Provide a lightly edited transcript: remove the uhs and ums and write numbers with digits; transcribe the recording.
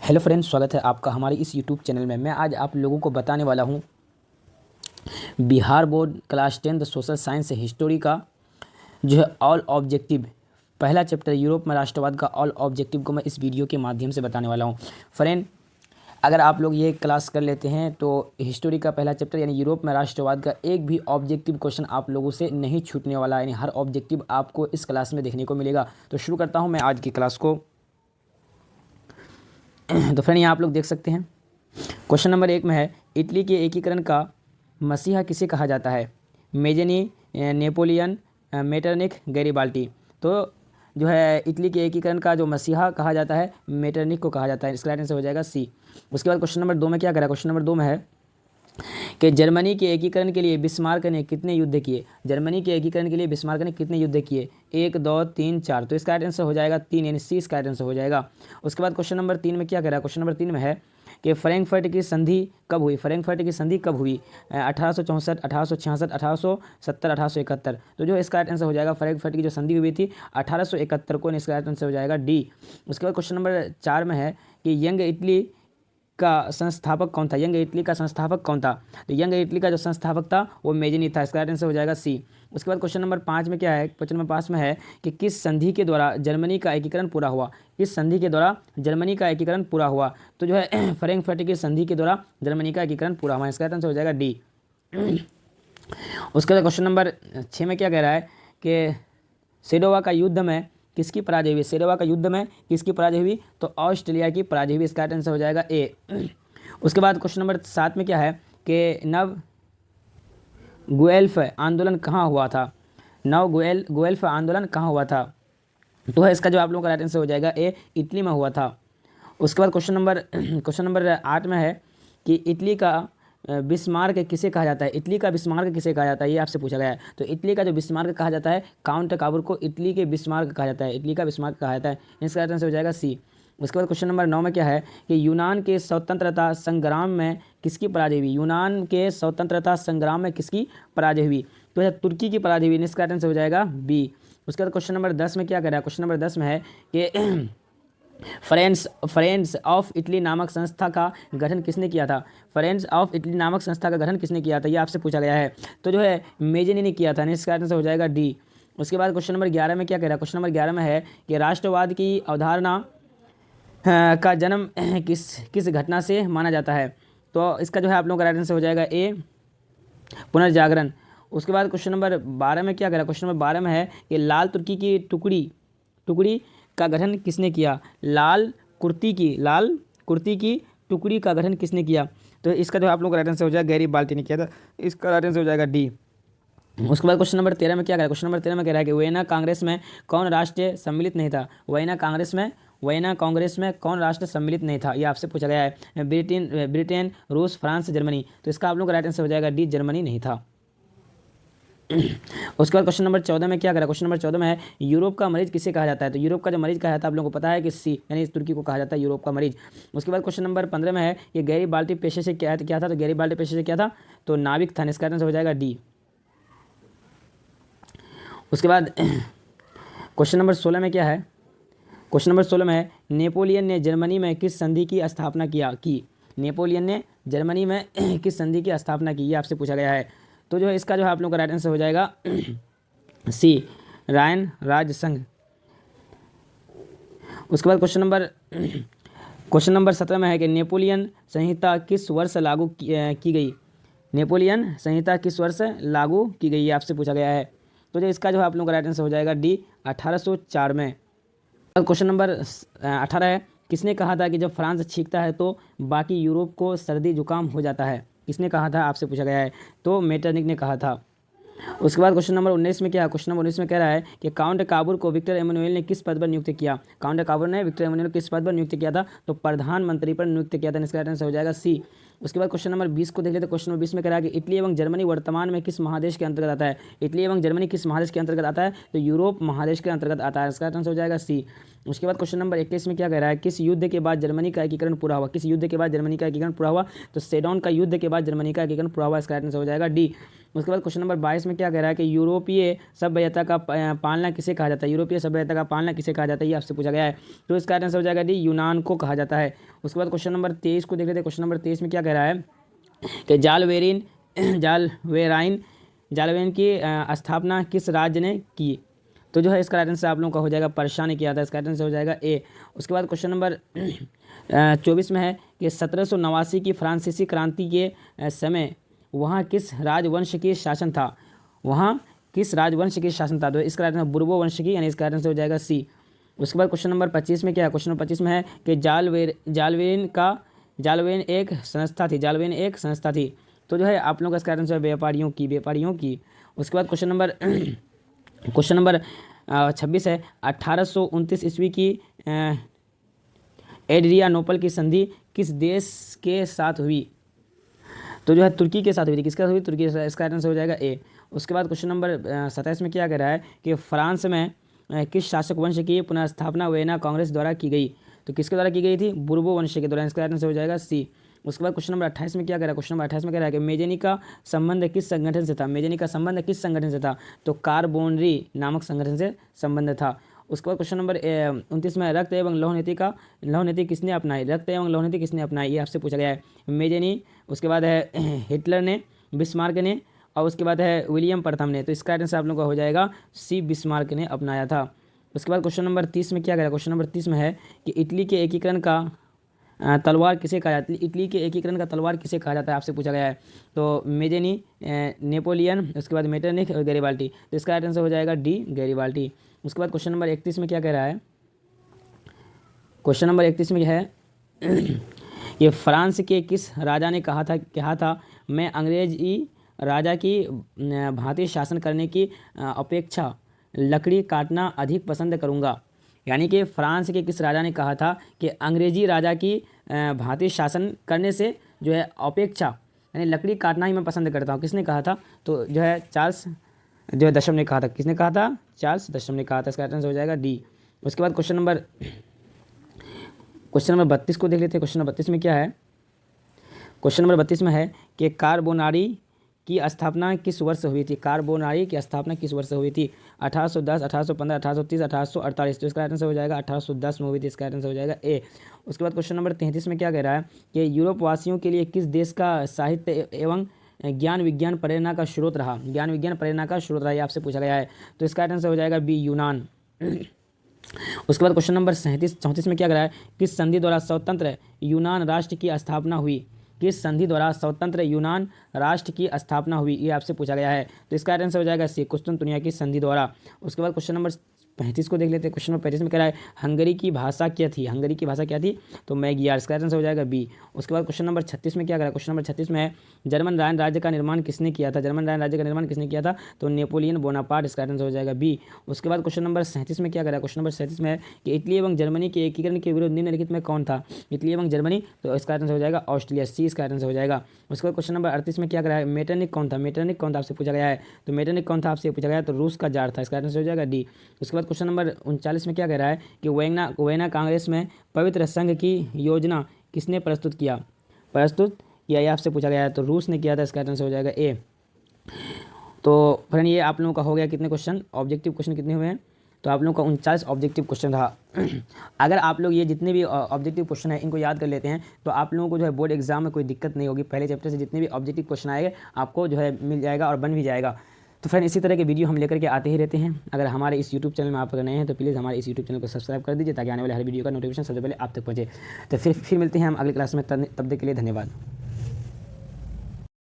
Hello friends, स्वागत है आपका हमारे इस यूट्यूब चैनल में। मैं आज आप लोगों को बताने वाला हूं Bihar board class 10 social science history का जो है ऑल ऑब्जेक्टिव पहला चैप्टर यूरोप में राष्ट्रवाद का ऑल ऑब्जेक्टिव को मैं इस वीडियो के माध्यम से बताने वाला हूं। फ्रेंड, अगर आप लोग ये क्लास कर लेते हैं तो हिस्टोरी का पहला चैप्टर यानी यूरोप में राष्ट्रवाद का एक भी ऑब्जेक्टिव क्वेश्चन आप लोगों से नहीं छूटने वाला है, यानी हर ऑब्जेक्टिव आपको इस क्लास में देखने को मिलेगा। तो शुरू करता हूँ मैं आज की क्लास को। तो फ्रेंड, यहाँ आप लोग देख सकते हैं क्वेश्चन नंबर 1 में है, इटली के एकीकरण का मसीहा किसे कहा जाता है? मेजेनी, नेपोलियन, मेटरनिख, गैरीबाल्टी। तो जो है इटली के एकीकरण का जो मसीहा कहा जाता है मेटरनिख को कहा जाता है। इसका राइट आंसर हो जाएगा सी। उसके बाद क्वेश्चन नंबर 2 में क्या करा? क्वेश्चन नंबर 2 में है कि जर्मनी के एकीकरण के लिए बिस्मार्क ने कितने युद्ध किए? जर्मनी के एकीकरण के लिए बिस्मार्क ने कितने युद्ध किए? 1, 2, 3, 4। तो इसका राइट आंसर हो जाएगा 3, यानी सी इसका राइट आंसर हो जाएगा। उसके बाद क्वेश्चन नंबर 3 में क्या करा? क्वेश्चन नंबर 3 में है कि फ्रैंकफर्ट की संधि कब हुई? फ्रैंकफर्ट की संधि कब हुई? 1864, 1866, 1870, 1871। तो जो इसका राइट आंसर हो जाएगा फ्रैंकफर्ट की जो संधि हुई थी 1871 को, इसका राइट आंसर हो जाएगा डी। उसके बाद क्वेश्चन नंबर 4 में है कि यंग इटली का संस्थापक कौन था? यंग इटली का संस्थापक कौन था? तो यंग इटली का जो संस्थापक था वो मेजिनी था। इसका राइट आंसर हो जाएगा सी। उसके बाद क्वेश्चन नंबर 5 में क्या है? क्वेश्चन नंबर 5 में है कि किस संधि के द्वारा जर्मनी का एकीकरण पूरा हुआ? किस संधि के द्वारा जर्मनी का एकीकरण पूरा हुआ? तो जो है फ्रैंकफर्ट की संधि के द्वारा जर्मनी का एकीकरण पूरा हुआ। इसका राइट आंसर हो जाएगा डी। उसके बाद क्वेश्चन नंबर 6 में क्या कह रहा है कि सेडोवा का युद्ध में किसकी पराजय हुई? सेडोवा का युद्ध में किसकी पराजय हुई? तो ऑस्ट्रेलिया की पराजय हुई। इसका आंसर हो जाएगा ए। उसके बाद क्वेश्चन नंबर 7 में क्या है कि नव गुएल्फ आंदोलन कहाँ हुआ था? नव गुएल्फ आंदोलन कहाँ हुआ था? तो है इसका जो आप लोगों का राइट आंसर हो जाएगा ए, इटली में हुआ था। उसके बाद क्वेश्चन नंबर 8 में है कि इटली का बिस्मार्क किसे कहा जाता है? इटली का बिस्मार्क किसे कहा जाता है, ये आपसे पूछा गया है। तो इटली का जो बिस्मार्क कहा जाता है काउंट काबुर को इटली के बिस्मार्क कहा जाता है। इटली का बिस्मार्क कहा जाता है। इसका राइट आंसर हो जाएगा सी। उसके बाद क्वेश्चन नंबर 9 में क्या है कि यूनान के स्वतंत्रता संग्राम में किसकी पराजय हुई? यूनान के स्वतंत्रता संग्राम में किसकी पराजय हुई? तो यह तुर्की की पराजय हुई। इसका आंसर हो जाएगा बी। उसके बाद क्वेश्चन नंबर 10 में क्या कह रहा है? क्वेश्चन नंबर 10 में है कि फ्रेंड्स ऑफ इटली नामक संस्था का गठन किसने किया था? फ्रेंड्स ऑफ इटली नामक संस्था का गठन किसने किया था, ये आपसे पूछा गया है। तो जो है मेजिनी ने किया था। इसका आंसर हो जाएगा डी। उसके बाद क्वेश्चन नंबर 11 में क्या कह रहा है? क्वेश्चन नंबर 11 में है कि राष्ट्रवाद की अवधारणा का जन्म किस किस घटना से माना जाता है? तो इसका जो है आप लोगों का राइट आंसर हो जाएगा ए, पुनर्जागरण। उसके बाद क्वेश्चन नंबर 12 में क्या करा? क्वेश्चन नंबर 12 में है कि लाल तुर्की की टुकड़ी का गठन किसने किया? लाल कुर्ती की टुकड़ी का गठन किसने किया? तो इसका जो आप लोगों का राइट आंसर हो जाएगा गैरीबाल्टी ने किया था। इसका राइट आंसर हो जाएगा डी। उसके बाद क्वेश्चन नंबर 13 में क्या कह रहा है? क्वेश्चन नंबर 13 में कह रहा है कि वियना कांग्रेस में कौन राष्ट्र सम्मिलित नहीं था? वियना कांग्रेस में कौन राष्ट्र सम्मिलित नहीं था, ये आपसे पूछा गया है। ब्रिटेन, रूस, फ्रांस, जर्मनी। तो इसका आप लोगों का राइट आंसर हो जाएगा डी, जर्मनी नहीं था। उसके बाद क्वेश्चन नंबर 14 में क्या करा? क्वेश्चन नंबर 14 में है यूरोप का मरीज किसे कहा जाता है? तो यूरोप का जो मरीज कहा जाता है आप लोगों को पता है कि सी, यानी इस तुर्की को कहा जाता है यूरोप का मरीज। उसके बाद क्वेश्चन नंबर 15 में है कि गैरीबाल्टी पेशे से क्या था? तो गैरीबाल्टी पेशे से क्या था? तो नाविक था। इसका आंसर हो जाएगा डी। उसके बाद क्वेश्चन नंबर 16 में क्या है? क्वेश्चन नंबर 16 में है नेपोलियन ने जर्मनी में किस संधि की स्थापना की? नेपोलियन ने जर्मनी में किस संधि की स्थापना की, ये आपसे पूछा गया है। तो जो है इसका जो है आप लोगों का राइट आंसर हो जाएगा सी, रायन राज्य संघ। उसके बाद क्वेश्चन नंबर 17 में है कि नेपोलियन संहिता किस वर्ष लागू की गई? नेपोलियन संहिता किस वर्ष लागू की गई, ये आपसे पूछा गया है। तो जो इसका जो है आप लोगों का राइट आंसर हो जाएगा डी, 1804 में। क्वेश्चन नंबर 18 है, किसने कहा था कि जब फ्रांस छींकता है तो बाकी यूरोप को सर्दी जुकाम हो जाता है? किसने कहा था, आपसे पूछा गया है। तो मेटरनिक ने कहा था। उसके बाद क्वेश्चन नंबर 19 में क्या है? क्वेश्चन नंबर 19 में कह रहा है कि काउंट काबुर को विक्टर एमैनुअल ने किस पद पर नियुक्त किया? काउंट काबुर ने विक्टर एमैनुअल को किस पद पर नियुक्त किया था? तो प्रधानमंत्री पर नियुक्त किया था। इसका आंसर हो जाएगा सी। उसके बाद क्वेश्चन नंबर 20 को देख लेते हैं। क्वेश्चन नंबर 20 में कह रहा है कि इटली एवं जर्मनी वर्तमान में किस महादेश के अंतर्गत आता है? इटली एवं जर्मनी किस महादेश के अंतर्गत आता है? तो यूरोप महादेश के अंतर्गत आता है। इसका आंसर हो जाएगा सी। उसके बाद क्वेश्चन नंबर 21 में क्या कह रहा है, किस युद्ध के बाद जर्मनी का एकीकरण पूरा हुआ, किस युद्ध के बाद जर्मनी का एकीकरण पूरा हुआ, तो सेडोन का युद्ध के बाद जर्मनी का एकीकरण पूरा हुआ, इसका आंसर हो जाएगा डी। उसके बाद क्वेश्चन नंबर 22 में क्या कह रहा है कि यूरोपीय सभ्यता का पालना किसे कहा जाता है, यूरोपीय सभ्यता का पालना किसे कहा जाता है, ये आपसे पूछा गया है, तो इसका आंसर हो जाएगा डी, यूनान को कहा जाता है। उसके बाद क्वेश्चन नंबर 23 को देख लेते हैं। क्वेश्चन नंबर 23 में क्या कह रहा है कि जालवेन की स्थापना किस राज्य ने की, तो जो है इसका आंसर आप लोगों का हो जाएगा पर्शिया ने किया था, इसका आंसर हो जाएगा ए। उसके बाद क्वेश्चन नंबर 24 में है कि 1789 की फ्रांसीसी क्रांति के समय वहाँ किस राजवंश की शासन था, वहाँ किस राजवंश की शासन था, तो इसका आंसर बुर्बो वंश की, यानी इसका आंसर हो जाएगा सी। उसके बाद क्वेश्चन नंबर 25 में क्या है, क्वेश्चन नंबर 25 में है कि जालवेन एक संस्था थी, तो जो है आप लोगों का इसका आंसर व्यापारियों की। उसके बाद क्वेश्चन नंबर 26 है 1829 ईस्वी की एड्रियानोपल की संधि किस देश के साथ हुई, तो जो है तुर्की के साथ हुई थी, किसके साथ हुई, तुर्की के साथ, इसका आंसर हो जाएगा ए। उसके बाद क्वेश्चन नंबर 27 में क्या कह रहा है कि फ्रांस में किस शासक वंश की पुनर्स्थापना वेना कांग्रेस द्वारा की गई, तो किसके द्वारा की गई थी, बुर्बो वंश के द्वारा, इसका आंसर हो जाएगा सी। उसके बाद क्वेश्चन नंबर 28 में क्या कह रहा है, क्वेश्चन नंबर 28 में कह रहा है कि मेजेनी का संबंध किस संगठन से था, तो कार्बोनरी नामक संगठन से संबंध था। उसके बाद क्वेश्चन नंबर 29 में रक्त एवं लौह नीति किसने अपनाई, ये आपसे पूछा गया है, मेजेनी, उसके बाद है हिटलर ने, बिस्मार्क ने, और उसके बाद है विलियम प्रथम ने, तो इसका आंसर आप लोगों का हो जाएगा सी, बिस्मार्क ने अपनाया था। उसके बाद क्वेश्चन नंबर 30 में क्या कह रहा है, क्वेश्चन नंबर 30 में है कि इटली के एकीकरण का तलवार किसे कहा जाता है, इटली के एकीकरण का तलवार किसे कहा जाता है, आपसे पूछा गया है, तो मेजेनी, नेपोलियन, उसके बाद मेटरनिख और गैरिबाल्टी, तो इसका आंसर हो जाएगा डी, गैरिबाल्टी। उसके बाद क्वेश्चन नंबर 31 में क्या कह रहा है, क्वेश्चन नंबर 31 में है ये फ्रांस के किस राजा ने कहा था मैं अंग्रेजी राजा की भांति शासन करने की अपेक्षा लकड़ी काटना अधिक पसंद करूंगा, यानी कि फ्रांस के किस राजा ने कहा था कि अंग्रेजी राजा की भांति शासन करने से जो है अपेक्षा यानी लकड़ी काटना ही मैं पसंद करता हूँ, किसने कहा था, तो जो है चार्ल्स जो है दशम ने कहा था, किसने कहा था, चार्ल्स दशम ने कहा था, इसका आंसर हो जाएगा डी। उसके बाद क्वेश्चन नंबर 32 को देख लेते हैं। क्वेश्चन नंबर 32 में क्या है, क्वेश्चन नंबर 32 में है कि कार्बोनारी की स्थापना किस वर्ष हुई थी, 1810, 1815, 1830, 1848, तो इसका आंसर हो जाएगा 1810 में हुई थी, इसका आंसर हो जाएगा ए। उसके बाद क्वेश्चन नंबर 33 में क्या कह रहा है कि यूरोप वासियों के लिए किस देश का साहित्य एवं ज्ञान विज्ञान प्रेरणा का स्रोत रहा, ये आपसे पूछा गया है, तो इसका आंसर हो जाएगा बी, यूनान। उसके बाद क्वेश्चन नंबर 34 में क्या कह रहा है, किस संधि द्वारा स्वतंत्र यूनान राष्ट्र की स्थापना हुई, ये आपसे पूछा गया है, तो इसका आंसर हो जाएगा सी, कुस्तुनतुनिया की संधि द्वारा। उसके बाद क्वेश्चन नंबर 35 को देख लेते हैं। क्वेश्चन नंबर 35 में कह रहा है हंगरी की भाषा क्या थी, तो मैगियार, इसका आंसर हो जाएगा बी। उसके बाद क्वेश्चन नंबर 36 में क्या कह रहा है, क्वेश्चन नंबर 36 में है जर्मन राज्य का निर्माण किसने किया था, तो नेपोलियन बोनापार्ट, इसका आंसर हो जाएगा बी। उसके बाद क्वेश्चन नंबर 37 में क्या कह रहा है, क्वेश्चन नंबर 37 में है कि इटली एवं जर्मनी के एकीकरण के विरुद्ध निम्नलिखित में कौन था, इटली एवं जर्मनी, तो इसका आंसर हो जाएगा ऑस्ट्रिया, सी, इसका आंसर हो जाएगा। उसके बाद क्वेश्चन नंबर 38 में क्या कह रहा है, मेटरनिख कौन था, आपसे पूछा गया है, तो मेटरनिख कौन था आपसे पूछा गया है, तो रूस का जार था, इसका आंसर हो जाएगा डी। उसके बाद क्वेश्चन नंबर 39 में क्या कह रहा है कि वेना कांग्रेस में पवित्र संघ की योजना किसने प्रस्तुत किया, ये आपसे पूछा गया है, तो रूस ने किया था, इसका आंसर हो जाएगा ए। तो फ्रेंड ये आप लोगों का हो गया कितने क्वेश्चन, ऑब्जेक्टिव क्वेश्चन कितने हुए हैं, तो आप लोगों का 39 ऑब्जेक्टिव क्वेश्चन था। अगर आप लोग ये जितने भी ऑब्जेक्टिव क्वेश्चन है इनको याद कर लेते हैं तो आप लोगों को जो है बोर्ड एग्जाम में कोई दिक्कत नहीं होगी, पहले चैप्टर से जितने भी ऑब्जेक्टिव क्वेश्चन आएंगे आपको जो है मिल जाएगा और बन भी जाएगा। तो फ्रेंड इसी तरह के वीडियो हम लेकर के आते ही रहते हैं। अगर हमारे इस यूट्यूब चैनल में आप अगर नए हैं तो प्लीज़ हमारे इस यूट्यूब चैनल को सब्सक्राइब कर दीजिए ताकि आने वाले हर वीडियो का नोटिफिकेशन सबसे पहले आप तक पहुंचे। तो फिर मिलते हैं हम अगली क्लास में, तब तक के लिए धन्यवाद।